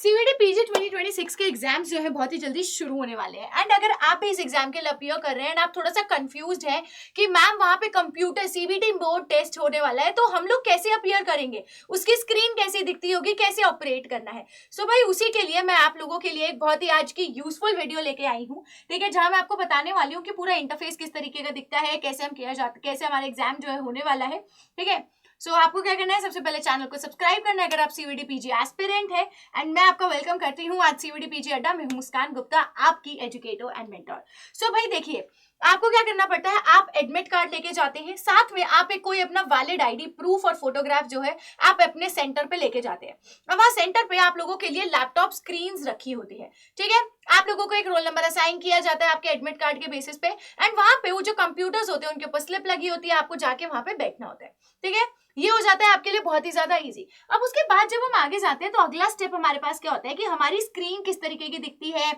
CVT PG 2026 के exams जो है बहुत ही जल्दी शुरू होने वाले हैं। एंड अगर आप भी इस एग्जाम के लिए अपीयर कर रहे हैं एंड आप थोड़ा सा कंफ्यूज्ड हैं कि मैम वहां पे कंप्यूटर सीवीटी बोर्ड टेस्ट होने वाला है, तो हम लोग कैसे अपीयर करेंगे, उसकी स्क्रीन कैसी दिखती होगी, कैसे ऑपरेट करना है। सो भाई उसी के लिए मैं आप लोगों के लिए एक बहुत ही आज की यूजफुल वीडियो लेके आई हूँ, ठीक है, जहां मैं आपको बताने वाली हूँ कि पूरा इंटरफेस किस तरीके का दिखता है, कैसे हम किया जाता, कैसे हमारा एग्जाम जो है होने वाला है, ठीक है। सो आपको क्या करना है, सबसे पहले चैनल को सब्सक्राइब करना है अगर आप सीवीटी पीजी एस्पिरेंट है। एंड मैं आपका वेलकम करती हूँ आज सीवीटी पीजी अड्डा में। हूँ मुस्कान गुप्ता, आपकी एजुकेटर एंड मेंटर। सो भाई देखिए, आपको क्या करना पड़ता है, आप एडमिट कार्ड लेके जाते हैं, साथ में आप एक कोई अपना वैलिड आईडी प्रूफ और फोटोग्राफ जो है आप अपने सेंटर पे लेके जाते हैं। अब वहां सेंटर पे आप लोगों के लिए लैपटॉप स्क्रीन्स रखी होती है, ठीक है। आप लोगों को एक रोल नंबर असाइन किया जाता है आपके एडमिट कार्ड के बेसिस पे। एंड वहां पे वो जो कंप्यूटर्स होते हैं उनके ऊपर स्लिप लगी होती है, आपको जाके वहां पे बैठना होता है, ठीक है। ये हो जाता है आपके लिए बहुत ही ज्यादा इजी। अब उसके बाद जब हम आगे जाते हैं तो अगला स्टेप हमारे पास क्या होता है कि हमारी स्क्रीन किस तरीके की दिखती है,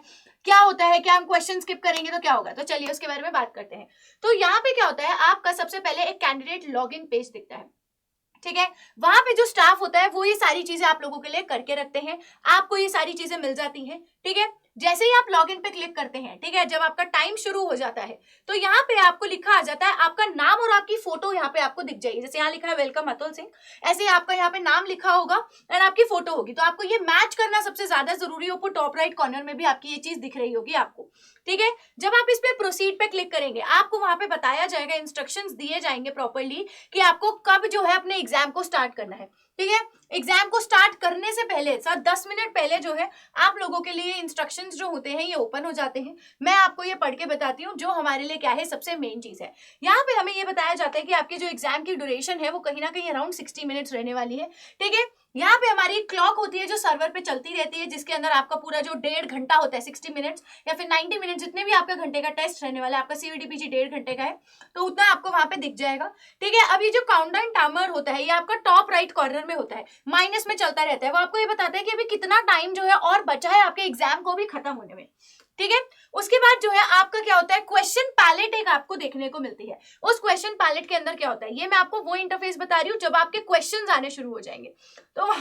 क्या होता है, क्या हम क्वेश्चन स्किप करेंगे तो क्या होगा। तो चलिए उसके बारे में बात करते हैं। तो यहाँ पे क्या होता है, आपका सबसे पहले एक कैंडिडेट लॉगिन पेज दिखता है, ठीक है। वहां पे जो स्टाफ होता है वो ये सारी चीजें आप लोगों के लिए करके रखते हैं, आपको ये सारी चीजें मिल जाती हैं, ठीक है। जैसे ही आप लॉगिन पे क्लिक करते हैं, ठीक है, जब आपका टाइम शुरू हो जाता है तो यहाँ पे आपको लिखा आ जाता है आपका नाम और आपकी फोटो यहाँ पे आपको दिख जाएगी। जैसे यहाँ लिखा है वेलकम अतुल सिंह, ऐसे ही आपका यहाँ पे नाम लिखा होगा एंड आपकी फोटो होगी। तो आपको ये मैच करना सबसे ज्यादा जरूरी हो, टॉप राइट कॉर्नर में भी आपकी ये चीज दिख रही होगी आपको, ठीक है। जब आप इस पे प्रोसीड पे क्लिक करेंगे आपको वहां पे बताया जाएगा, इंस्ट्रक्शंस दिए जाएंगे प्रॉपर्ली कि आपको कब जो है अपने एग्जाम को स्टार्ट करना है, ठीक है। एग्जाम को स्टार्ट करने से पहले 10 मिनट पहले जो है आप लोगों के लिए इंस्ट्रक्शंस जो होते हैं ये ओपन हो जाते हैं। मैं आपको ये पढ़ के बताती हूँ जो हमारे लिए क्या है सबसे मेन चीज है। यहाँ पे हमें ये बताया जाता है कि आपकी जो एग्जाम की ड्यूरेशन है वो कहीं ना कहीं अराउंड 60 मिनट्स रहने वाली है, ठीक है। यहाँ पे हमारी क्लॉक होती है जो सर्वर पे चलती रहती है, जिसके अंदर आपका पूरा जो 1.5 घंटा होता है, 60 मिनट्स या फिर 90 मिनट, जितने भी आपका घंटे का टेस्ट रहने वाला है, आपका सीवीटी पीजी 1.5 घंटे का है, तो उतना आपको वहां पे दिख जाएगा, ठीक है। अभी जो काउंटडाउन टाइमर होता है ये आपका टॉप राइट कॉर्नर में होता है, माइनस में चलता रहता है। वो आपको ये बताता है कि अभी कितना टाइम जो है और बचा है आपके एग्जाम को भी खत्म होने में, ठीक है। उसके बाद जो है आपका क्या होता है, क्वेश्चन पैलेट एक आपको देखने को मिलती है। उस क्वेश्चन पैलेट के अंदर क्या होता है, ये मैं आपको वो इंटरफेस बता रही हूँ जब आपके क्वेश्चंस आने शुरू हो जाएंगे। तो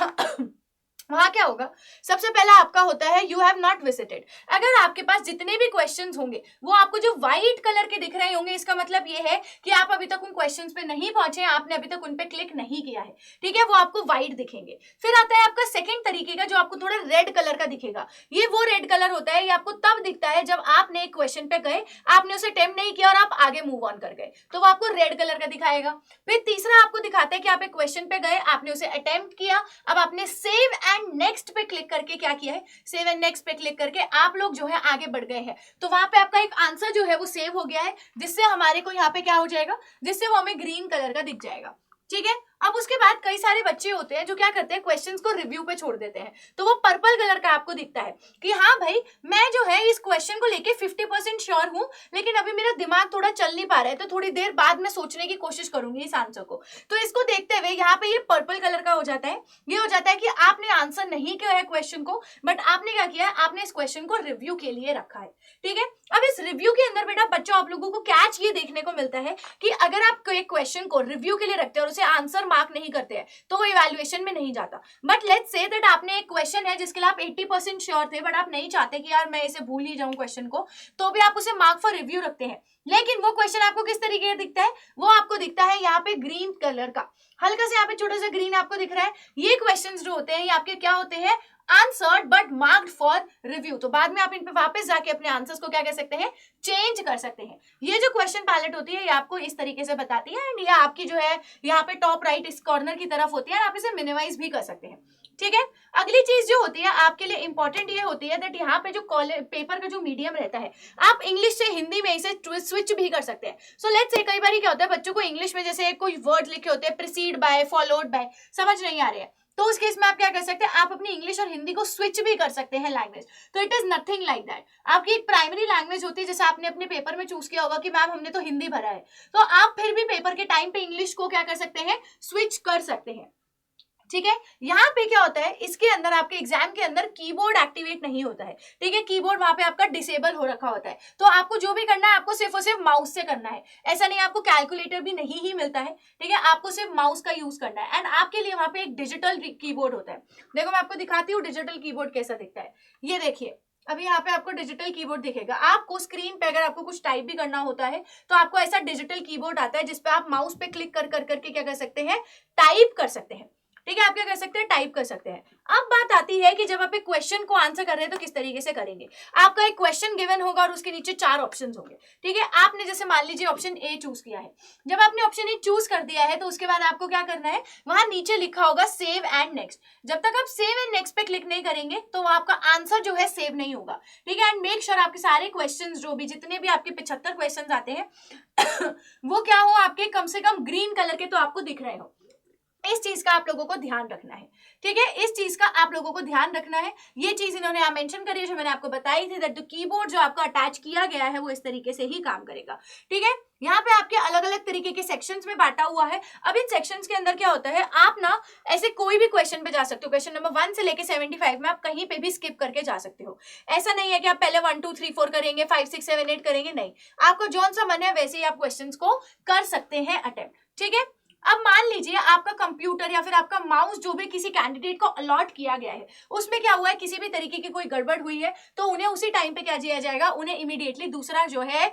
वहां क्या होगा, सबसे पहला आपका होता है यू हैव नॉट विजिटेड। अगर आपके पास जितने भी क्वेश्चंस होंगे वो आपको जो व्हाइट कलर के दिख रहे होंगे, इसका मतलब ये है कि आप अभी तक उन क्वेश्चंस पे नहीं पहुंचे, आपने अभी तक उन पे क्लिक नहीं किया है, ठीक है, वो आपको व्हाइट दिखेंगे। फिर आता है आपका सेकंड तरीके का जो आपको थोड़ा रेड कलर का दिखेगा। ये वो रेड कलर होता है, ये आपको तब दिखता है जब आपने एक क्वेश्चन पे गए, आपने उसे अटेम्प्ट नहीं किया और आप आगे मूव ऑन कर गए, तो वो आपको रेड कलर का दिखाएगा। फिर तीसरा आपको दिखाता है कि आप एक क्वेश्चन पे गए, आपने उसे अटेम्प्ट किया, अब आपने सेव एंड नेक्स्ट पे क्लिक करके क्या किया है, सेव एंड नेक्स्ट पे क्लिक करके आप लोग जो है आगे बढ़ गए हैं, तो वहां पे आपका एक आंसर जो है वो सेव हो गया है, जिससे हमारे को यहाँ पे क्या हो जाएगा, जिससे वो हमें ग्रीन कलर का दिख जाएगा, ठीक है। अब उसके बाद कई सारे बच्चे होते हैं जो क्या करते हैं, क्वेश्चंस को रिव्यू पे छोड़ देते हैं, तो वो पर्पल कलर का आपको दिखता है कि हाँ भाई मैं जो है इस क्वेश्चन को लेके 50% श्योर हूं, लेकिन अभी मेरा दिमाग थोड़ा चल नहीं पा रहा है, तो थोड़ी देर बाद में सोचने की कोशिश करूंगी इस आंसर को। तो इसको देखते हुए यहाँ पे ये पर्पल कलर का हो जाता है। ये हो जाता है कि आपने आंसर नहीं किया है क्वेश्चन को, बट आपने क्या किया है, आपने इस क्वेश्चन को रिव्यू के लिए रखा है, ठीक है। अब इस रिव्यू के अंदर बेटा बच्चों आप लोगों को कैच ये देखने को मिलता है कि अगर आप एक क्वेश्चन को रिव्यू के लिए रखते हैं और उसे आंसर मार्क नहीं करते हैं तो वो इवैल्यूएशन में नहीं जाता। बट लेट्स से दैट आपने एक क्वेश्चन है जिसके लिए आप 80% श्योर थे, बट आप नहीं चाहते कि यार मैं इसे भूल ही जाऊं क्वेश्चन को, तो भी आप उसे मार्क फॉर रिव्यू रखते हैं। लेकिन वो क्वेश्चन आपको किस तरीके का दिखता है, वो आपको दिखता है यहाँ पे ग्रीन कलर का, हल्का से यहाँ पे छोटा सा ग्रीन आपको दिख रहा है। ये क्वेश्चंस जो होते हैं ये आपके क्या होते हैं, answered but marked for review. तो बाद में आप इन पे वापस जाके अपने आंसर्स को क्या कह सकते हैं, चेंज कर सकते हैं। ये जो क्वेश्चन पैलेट होती है ये आपको इस तरीके से बताती है, एंड ये आपकी जो है यहाँ पे टॉप राइट इस कॉर्नर की तरफ होती है, आप इसे मिनिमाइज भी कर सकते हैं, ठीक है। अगली चीज जो होती है आपके लिए इंपॉर्टेंट ये होती है दैट यहाँ पे जो पेपर का जो मीडियम रहता है, आप इंग्लिश से हिंदी में इसे स्विच भी कर सकते हैं। सो लेट्स से कई बार क्या होता है, बच्चों को इंग्लिश में जैसे कोई वर्ड लिखे होते हैं प्रीसीड बाय, फॉलोड बाय, समझ नहीं आ रहे हैं, तो उस केस में आप क्या कर सकते हैं, आप अपनी इंग्लिश और हिंदी को स्विच भी कर सकते हैं लैंग्वेज। तो it is nothing like that. आपकी एक प्राइमरी लैंग्वेज होती है, जैसे आपने अपने पेपर में चूज किया होगा कि मैम हमने तो हिंदी भरा है, तो आप फिर भी पेपर के टाइम पे इंग्लिश को क्या कर सकते हैं, स्विच कर सकते हैं, ठीक है। यहाँ पे क्या होता है, इसके अंदर आपके एग्जाम के अंदर कीबोर्ड एक्टिवेट नहीं होता है, ठीक है, कीबोर्ड वहां पे आपका डिसेबल हो रखा होता है। तो आपको जो भी करना है आपको सिर्फ और सिर्फ माउस से करना है, ऐसा नहीं आपको कैलकुलेटर भी नहीं ही मिलता है, ठीक है, आपको सिर्फ माउस का यूज करना है। एंड आपके लिए वहां पे एक डिजिटल कीबोर्ड होता है। देखो मैं आपको दिखाती हूँ डिजिटल कीबोर्ड कैसा दिखता है। ये देखिए, अभी यहाँ पे आपको डिजिटल कीबोर्ड दिखेगा। आपको स्क्रीन पे अगर आपको कुछ टाइप भी करना होता है तो आपको ऐसा डिजिटल कीबोर्ड आता है जिसपे आप माउस पे क्लिक कर करके क्या कर सकते हैं, टाइप कर सकते हैं, ठीक है, आप क्या कर सकते हैं, टाइप कर सकते हैं। अब बात आती है कि जब आप एक क्वेश्चन को आंसर कर रहे हैं तो किस तरीके से करेंगे। आपका एक क्वेश्चन गिवन होगा और उसके नीचे 4 ऑप्शंस होंगे, ठीक है, आपने जैसे मान लीजिए ऑप्शन ए चूज किया है। जब आपने ऑप्शन ए चूज कर दिया है तो उसके बाद आपको क्या करना है, वहां नीचे लिखा होगा सेव एंड नेक्स्ट। जब तक आप सेव एंड नेक्स्ट पे क्लिक नहीं करेंगे तो आपका आंसर जो है सेव नहीं होगा, ठीक है। एंड मेक श्योर आपके सारे क्वेश्चन जो भी जितने भी आपके 75 क्वेश्चन आते हैं वो क्या हो, आपके कम से कम ग्रीन कलर के तो आपको दिख रहे हो। इस चीज का आप लोगों को ध्यान रखना है, ठीक है, इस चीज का आप लोगों को ध्यान रखना है। ये चीज इन्होंने यहाँ मेंशन करी है जो मैंने आपको बताई थी, दैट द कीबोर्ड जो आपका अटैच किया गया है वो इस तरीके से ही काम करेगा, ठीक है। यहाँ पे आपके अलग अलग तरीके के सेक्शंस में बांटा हुआ है। अब इन सेक्शंस के अंदर क्या होता है, आप ना ऐसे कोई भी क्वेश्चन पे जा सकते हो, क्वेश्चन नंबर 1 से लेके 75 में आप कहीं पे भी स्किप करके जा सकते हो। ऐसा नहीं है कि आप पहले 1 2 3 4 करेंगे, 5 6 7 8 करेंगे, नहीं, आपको जौन सा मन है वैसे ही आप क्वेश्चन को कर सकते हैं अटेम्प्ट, ठीक है। अब मान लीजिए आपका कंप्यूटर या फिर आपका माउस जो भी किसी कैंडिडेट को अलॉट किया गया है उसमें क्या हुआ है, किसी भी तरीके की कोई गड़बड़ हुई है तो उन्हें उसी टाइम पे क्या दिया जाएगा, उन्हें इमीडिएटली दूसरा जो है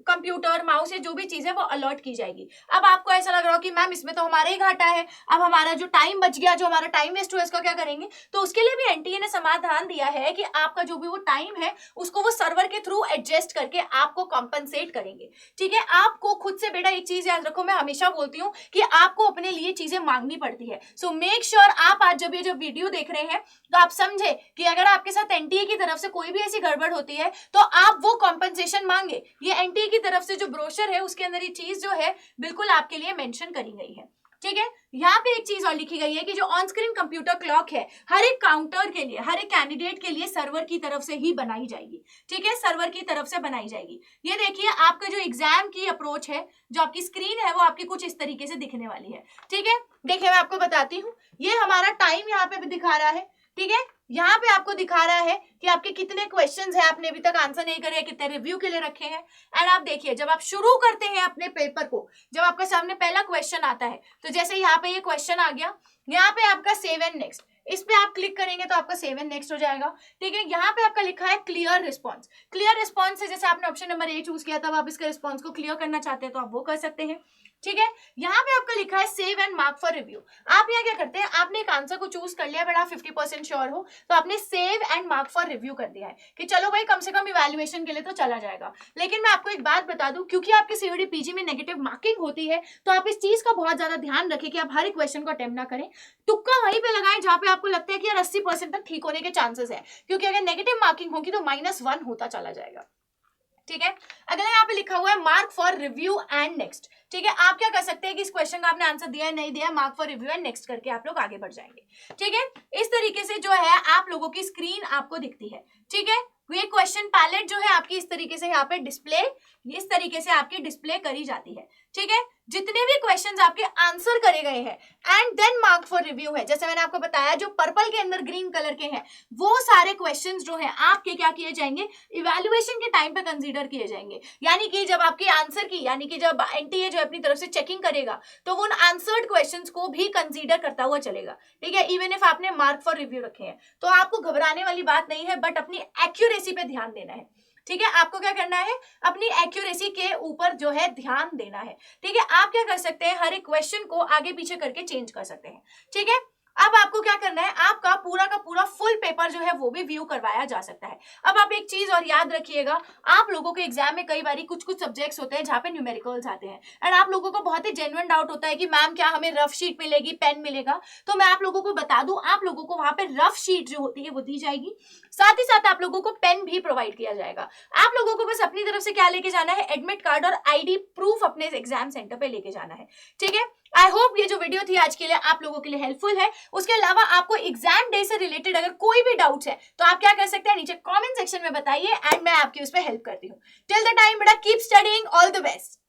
कंप्यूटर माउस या जो भी चीज है वो अलॉट की जाएगी। अब आपको ऐसा लग रहा हो कि मैम इसमें तो हमारा ही घाटा है, अब हमारा जो टाइम बच गया, जो हमारा टाइम वेस्ट हुआ, इसका क्या करेंगे। तो उसके लिए भी एनटीए ने समाधान दिया है कि आपका जो भी वो टाइम है उसको वो सर्वर के थ्रू एडजस्ट करके आपको कॉम्पनसेट करेंगे, ठीक है। आपको खुद से बेटा एक चीज याद रखो, मैं हमेशा बोलती हूँ कि आपको अपने लिए चीजें मांगनी पड़ती है। सो मेक श्योर आप आज जब ये जो वीडियो देख रहे हैं तो आप समझे कि अगर आपके साथ एनटीए की तरफ से कोई भी ऐसी गड़बड़ होती है तो आप वो कॉम्पनसेशन मांगे। ये एनटीए की तरफ से जो ब्रोशर है उसके अंदर ये चीज जो है बिल्कुल आपके लिए मेंशन करी गई है, ठीक है। यहाँ पे एक चीज और लिखी गई है कि जो ऑन स्क्रीन कंप्यूटर क्लॉक है हर एक काउंटर के लिए, हर एक कैंडिडेट के लिए सर्वर की तरफ से ही बनाई जाएगी, ठीक है, सर्वर की तरफ से बनाई जाएगी। ये देखिए आपका जो एग्जाम की अप्रोच है, जो आपकी स्क्रीन है वो आपकी कुछ इस तरीके से दिखने वाली है, ठीक है। देखिए मैं आपको बताती हूँ, ये हमारा टाइम यहाँ पे भी दिखा रहा है, ठीक है, यहाँ पे आपको दिखा रहा है कि आपके कितने क्वेश्चंस हैं, आपने अभी तक आंसर नहीं करे, कितने रिव्यू के लिए रखे हैं। एंड आप देखिए जब आप शुरू करते हैं अपने पेपर को, जब आपके सामने पहला क्वेश्चन आता है तो जैसे यहाँ पे ये क्वेश्चन आ गया, यहाँ पे आपका सेव एंड नेक्स्ट, इस पे आप क्लिक करेंगे तो आपका सेव एंड नेक्स्ट हो जाएगा, ठीक है। यहाँ पे आपका लिखा है क्लियर रिस्पॉन्स। क्लियर रिस्पॉन्स है जैसे आपने ऑप्शन नंबर ए चूज किया तब आप इसके रिस्पॉन्स को क्लियर करना चाहते हैं तो आप वो कर सकते हैं, ठीक है। यहाँ पे आपका लिखा है save and mark for review. आप यहाँ क्या करते हैं, आपने एक आंसर को चूज कर लिया, बट आप 50% श्योर हो तो आपने save and mark for review कर दिया है कि चलो भाई कम से कम इवैल्यूएशन के लिए तो चला जाएगा। लेकिन मैं आपको एक बात बता दूं, क्योंकि आपके सीयूडी पीजी में नेगेटिव मार्किंग होती है तो आप इस चीज का बहुत ज्यादा ध्यान रखें कि आप हर एक क्वेश्चन को अटेम्प्ट ना करें, तुक्का वहीं पे लगाएं जहां पे आपको लगता है कि यार 80% तक ठीक होने के चांसेस है, क्योंकि अगर नेगेटिव मार्किंग होगी तो -1 होता चला जाएगा, ठीक है। अगला यहाँ पे लिखा हुआ है mark for review and next, ठीक है। आप क्या कर सकते हैं कि इस क्वेश्चन का आपने आंसर दिया है नहीं दिया, mark for review and next करके आप लोग आगे बढ़ जाएंगे, ठीक है। इस तरीके से जो है आप लोगों की स्क्रीन आपको दिखती है, ठीक है। ये क्वेश्चन पैलेट जो है आपकी इस तरीके से यहाँ पे डिस्प्ले, इस तरीके से आपकी डिस्प्ले करी जाती है, ठीक है। जितने भी क्वेश्चंस आपके आंसर करे गए हैं and then mark for review है, जैसे मैंने आपको बताया जो पर्पल के अंदर ग्रीन कलर के हैं वो सारे क्वेश्चंस जो है आपके क्या किए जाएंगे, इवैल्यूएशन के टाइम पे कंसीडर किए जाएंगे। यानी कि जब आपके आंसर की, यानी कि जब एनटीए जो अपनी तरफ से चेकिंग करेगा तो वो उन आंसर्ड क्वेश्चंस को भी कंसीडर करता हुआ चलेगा, ठीक है, इवन इफ आपने मार्क फॉर रिव्यू रखे हैं। तो आपको घबराने वाली बात नहीं है, बट अपनी एक्यूरेसी पे ध्यान देना है, ठीक है। आपको क्या करना है, अपनी एक्यूरेसी के ऊपर जो है ध्यान देना है, ठीक है। आप क्या कर सकते हैं, हर एक क्वेश्चन को आगे पीछे करके चेंज कर सकते हैं, ठीक है। अब आपको क्या करना है, आपका पूरा का पूरा फुल पेपर जो है वो भी व्यू करवाया जा सकता है। अब आप एक चीज और याद रखिएगा, आप लोगों के एग्जाम में कई बार कुछ कुछ सब्जेक्ट्स होते हैं जहाँ पे न्यूमेरिकल्स आते हैं एंड आप लोगों को बहुत ही जेन्युइन डाउट होता है कि मैम क्या हमें रफ शीट मिलेगी, पेन मिलेगा। तो मैं आप लोगों को बता दूं, आप लोगों को वहां पे रफ शीट जो होती है वो दी जाएगी, साथ ही साथ आप लोगों को पेन भी प्रोवाइड किया जाएगा। आप लोगों को बस अपनी तरफ से क्या लेके जाना है, एडमिट कार्ड और आईडी प्रूफ अपने एग्जाम सेंटर पे लेके जाना है, ठीक है। आई होप ये जो वीडियो थी आज के लिए आप लोगों के लिए हेल्पफुल है। उसके अलावा आपको एग्जाम डे से रिलेटेड अगर कोई भी डाउट्स है तो आप क्या कर सकते हैं, नीचे कमेंट सेक्शन में बताइए एंड मैं आपकी उस पर हेल्प करती हूँ। टिल द टाइम बेटा keep studying, all the best.